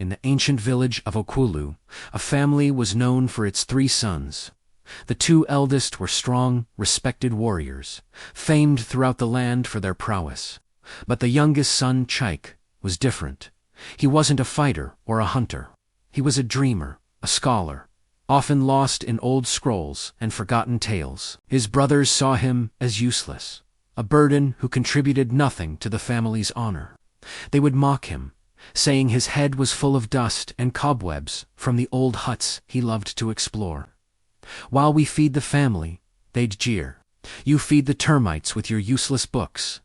in the ancient village of Ukwulu, a family was known for its 3 sons. The 2 eldest were strong, respected warriors, famed throughout the land for their prowess. But the youngest son, Chike, was different. He wasn't a fighter or a hunter. He was a dreamer, a scholar, often lost in old scrolls and forgotten tales. His brothers saw him as useless, a burden who contributed nothing to the family's honor. They would mock him, saying his head was full of dust and cobwebs from the old huts he loved to explore. "While we feed the family," they'd jeer, "you feed the termites with your useless books."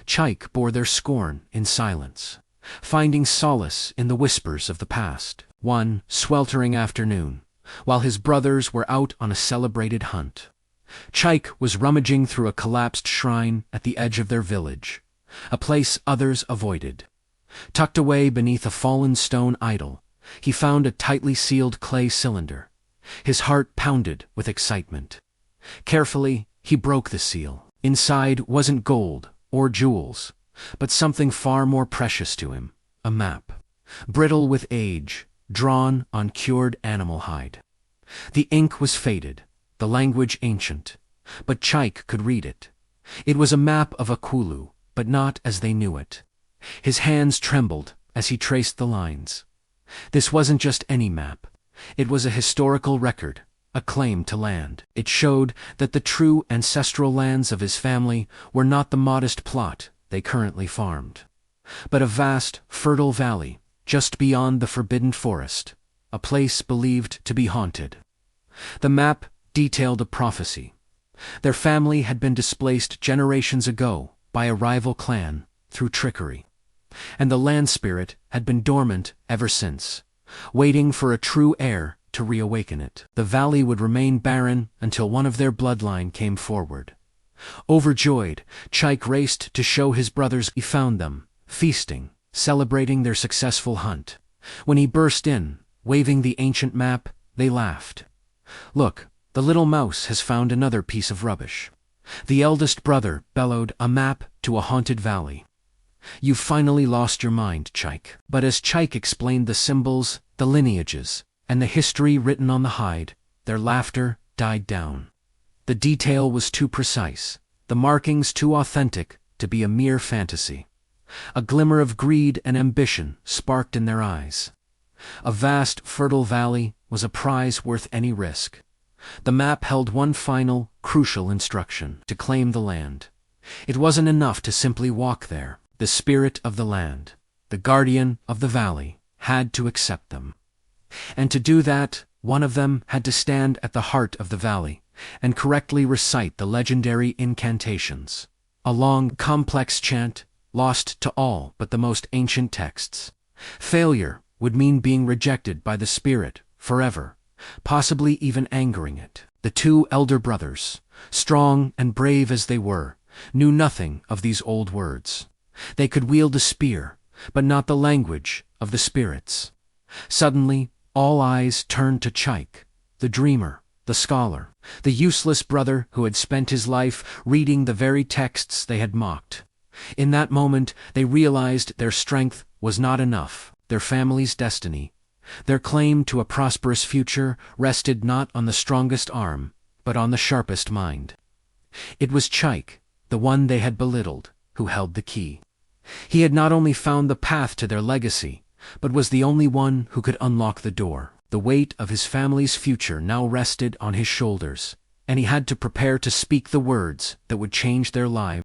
Chike bore their scorn in silence, finding solace in the whispers of the past. One sweltering afternoon, while his brothers were out on a celebrated hunt, Chike was rummaging through a collapsed shrine at the edge of their village, a place others avoided. Tucked away beneath a fallen stone idol, he found a tightly sealed clay cylinder. His heart pounded with excitement. Carefully, he broke the seal. Inside wasn't gold or jewels, but something far more precious to him, a map, brittle with age, drawn on cured animal hide. The ink was faded, the language ancient, but Chike could read it. It was a map of Ukwulu, but not as they knew it. His hands trembled as he traced the lines. This wasn't just any map. It was a historical record, a claim to land. It showed that the true ancestral lands of his family were not the modest plot they currently farmed, but a vast, fertile valley just beyond the forbidden forest, a place believed to be haunted. The map detailed a prophecy. Their family had been displaced generations ago by a rival clan through trickery, and the land spirit had been dormant ever since, waiting for a true heir to reawaken it. The valley would remain barren until one of their bloodline came forward. Overjoyed, Chike raced to show his brothers he found them, feasting, celebrating their successful hunt. When he burst in, waving the ancient map, they laughed. "Look, the little mouse has found another piece of rubbish." The eldest brother bellowed, "A map to a haunted valley. You've finally lost your mind, Chike." But as Chike explained the symbols, the lineages, and the history written on the hide, their laughter died down. The detail was too precise, the markings too authentic to be a mere fantasy. A glimmer of greed and ambition sparked in their eyes. A vast, fertile valley was a prize worth any risk. The map held one final, crucial instruction: to claim the land. It wasn't enough to simply walk there. The spirit of the land, the guardian of the valley, had to accept them. And to do that, one of them had to stand at the heart of the valley and correctly recite the legendary incantations, a long, complex chant lost to all but the most ancient texts. Failure would mean being rejected by the spirit forever, possibly even angering it. The 2 elder brothers, strong and brave as they were, knew nothing of these old words. They could wield a spear, but not the language of the spirits. Suddenly, all eyes turned to Chike, the dreamer, the scholar, the useless brother who had spent his life reading the very texts they had mocked. In that moment, they realized their strength was not enough. Their family's destiny, their claim to a prosperous future, rested not on the strongest arm, but on the sharpest mind. It was Chike, the one they had belittled, who held the key. He had not only found the path to their legacy, but was the only one who could unlock the door. The weight of his family's future now rested on his shoulders, and he had to prepare to speak the words that would change their lives.